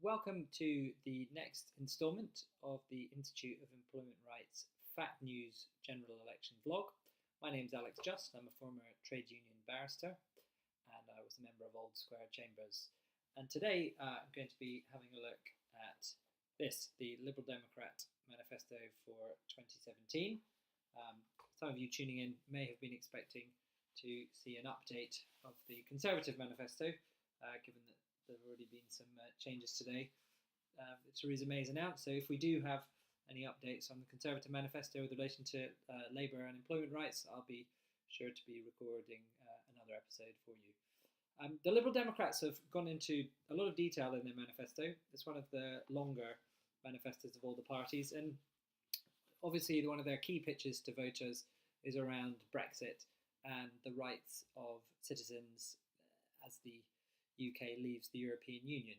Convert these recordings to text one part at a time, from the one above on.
Welcome to the next instalment of the Institute of Employment Rights Fact News General Election vlog. My name is Alex Just. I'm a former trade union barrister and I was a member of Old Square Chambers. And today I'm going to be having a look at this, the Liberal Democrat Manifesto for 2017. Some of you tuning in may have been expecting to see an update of the Conservative Manifesto, given that there have already been some changes today that Theresa May has announced. So if we do have any updates on the Conservative Manifesto with relation to labour and employment rights, I'll be sure to be recording another episode for you. The Liberal Democrats have gone into a lot of detail in their manifesto. It's one of the longer manifestos of all the parties, and obviously one of their key pitches to voters is around Brexit and the rights of citizens as the UK leaves the European Union.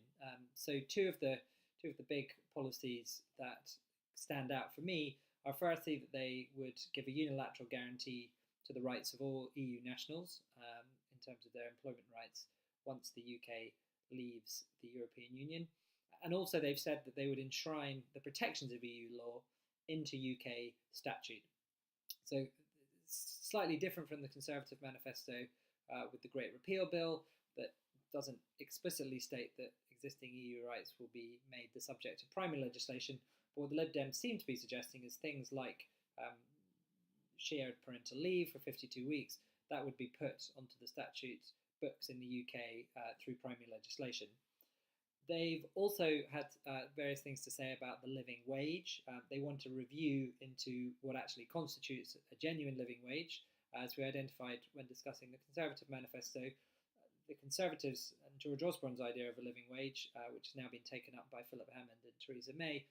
So two of the big policies that stand out for me are firstly that they would give a unilateral guarantee to the rights of all EU nationals in terms of their employment rights once the UK leaves the European Union. And also they've said that they would enshrine the protections of EU law into UK statute. So slightly different from the Conservative Manifesto with the Great Repeal Bill, that doesn't explicitly state that existing EU rights will be made the subject of primary legislation. But what the Lib Dems seem to be suggesting is things like shared parental leave for 52 weeks, that would be put onto the statute books in the UK through primary legislation. They've also had various things to say about the living wage. They want a review into what actually constitutes a genuine living wage. As we identified when discussing the Conservative Manifesto, the Conservatives and George Osborne's idea of a living wage, which has now been taken up by Philip Hammond and Theresa May,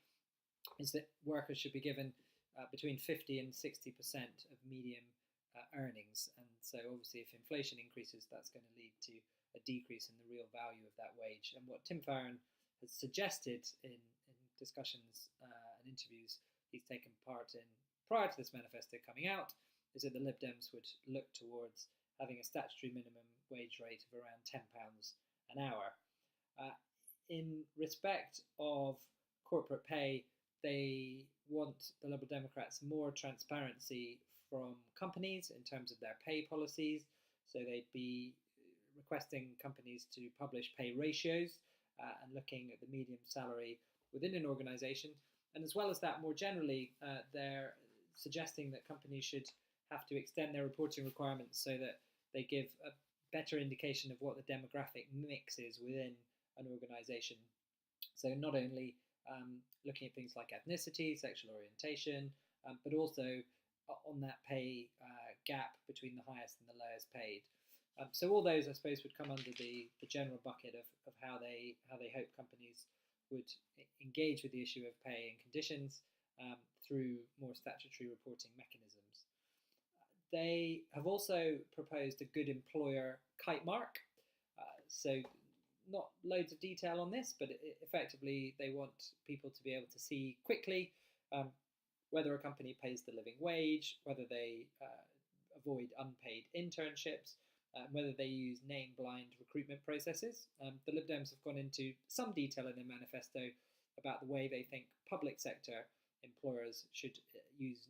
is that workers should be given between 50 and 60% of median earnings. And so obviously if inflation increases, that's going to lead to a decrease in the real value of that wage. And what Tim Farron has suggested in discussions and interviews he's taken part in prior to this manifesto coming out is that the Lib Dems would look towards having a statutory minimum wage rate of around £10 an hour. In respect of corporate pay, they want, the Liberal Democrats, more transparency from companies in terms of their pay policies. So they'd be requesting companies to publish pay ratios and looking at the median salary within an organisation. And as well as that, more generally, they're suggesting that companies should have to extend their reporting requirements so that they give a better indication of what the demographic mix is within an organisation. So not only looking at things like ethnicity, sexual orientation, but also on that pay gap between the highest and the lowest paid. So all those, I suppose, would come under the general bucket of how they hope companies would engage with the issue of pay and conditions through more statutory reporting mechanisms. They have also proposed a good employer Kitemark. So not loads of detail on this, but effectively they want people to be able to see quickly whether a company pays the living wage, whether they avoid unpaid internships, whether they use name-blind recruitment processes. The Lib Dems have gone into some detail in their manifesto about the way they think public sector employers should use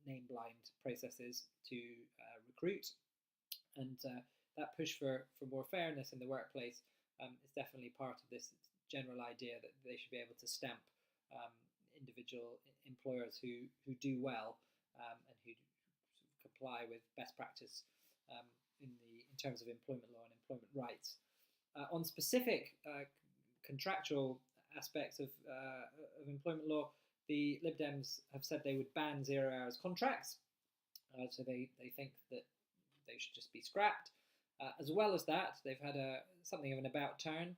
name-blind processes to recruit. And that push for more fairness in the workplace is definitely part of this general idea that they should be able to stamp individual employers who do well and who comply with best practice in terms of employment law and employment rights. On specific contractual aspects of employment law, the Lib Dems have said they would ban 0 hours contracts. So they think that they should just be scrapped. As well as that, they've had something of an about turn,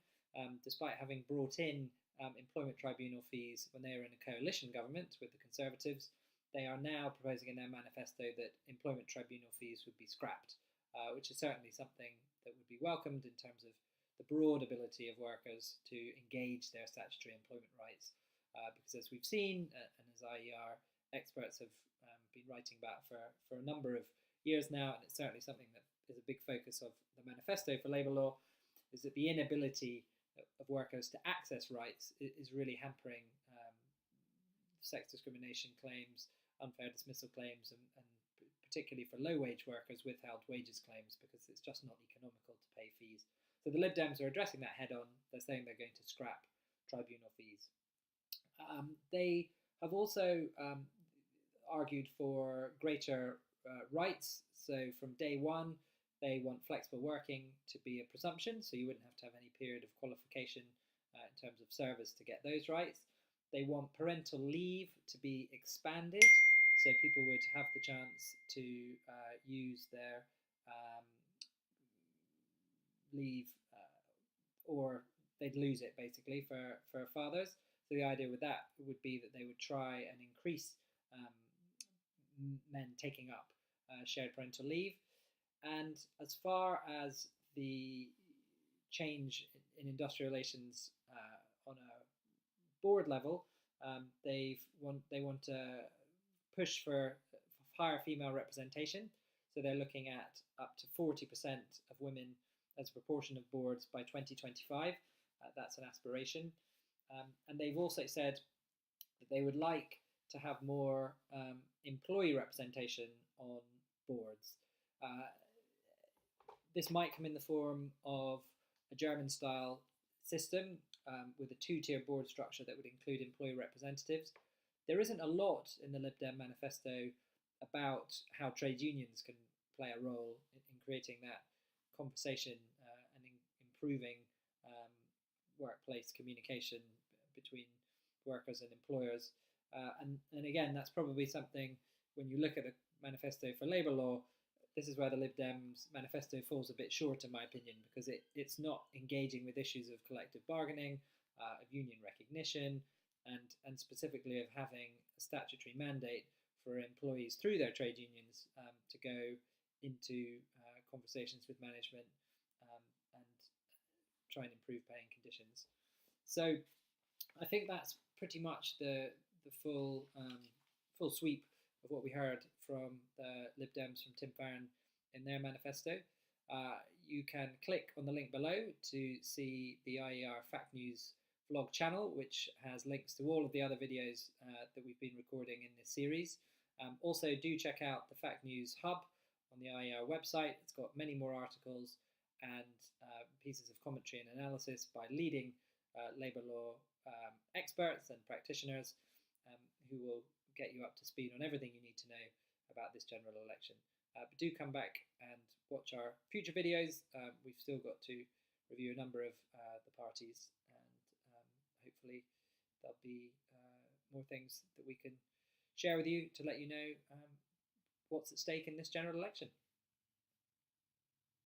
despite having brought in employment tribunal fees when they were in a coalition government with the Conservatives. They are now proposing in their manifesto that employment tribunal fees would be scrapped, which is certainly something that would be welcomed in terms of the broad ability of workers to engage their statutory employment rights. Because as we've seen, and as IER experts have been writing about for a number of years now, and it's certainly something that is a big focus of the manifesto for labour law, is that the inability of workers to access rights is really hampering sex discrimination claims, unfair dismissal claims, and particularly for low-wage workers, withheld wages claims, because it's just not economical to pay fees. So the Lib Dems are addressing that head-on. They're saying they're going to scrap tribunal fees. They have also argued for greater rights. So from day one, they want flexible working to be a presumption, so you wouldn't have to have any period of qualification in terms of service to get those rights. They want parental leave to be expanded, so people would have the chance to use their leave, or they'd lose it basically for fathers. So the idea with that would be that they would try and increase men taking up shared parental leave. And as far as the change in industrial relations on a board level, they want to push for higher female representation. So they're looking at up to 40% of women as a proportion of boards by 2025. That's an aspiration. And they've also said that they would like to have more employee representation on boards. This might come in the form of a German-style system with a two-tier board structure that would include employee representatives. There isn't a lot in the Lib Dem manifesto about how trade unions can play a role in creating that conversation and improving workplace communication between workers and employers. And again, that's probably something, when you look at the manifesto for labour law, this is where the Lib Dems manifesto falls a bit short, in my opinion, because it's not engaging with issues of collective bargaining, of union recognition, and specifically of having a statutory mandate for employees through their trade unions to go into conversations with management and try and improve paying conditions. So I think that's pretty much the full sweep of what we heard from the Lib Dems, from Tim Farron, in their manifesto. You can click on the link below to see the IER Fact News vlog channel, which has links to all of the other videos that we've been recording in this series. Also, do check out the Fact News Hub on the IER website. It's got many more articles and pieces of commentary and analysis by leading labour law experts and practitioners who will get you up to speed on everything you need to know about this general election. But do come back and watch our future videos. We've still got to review a number of the parties, and hopefully there'll be more things that we can share with you to let you know what's at stake in this general election.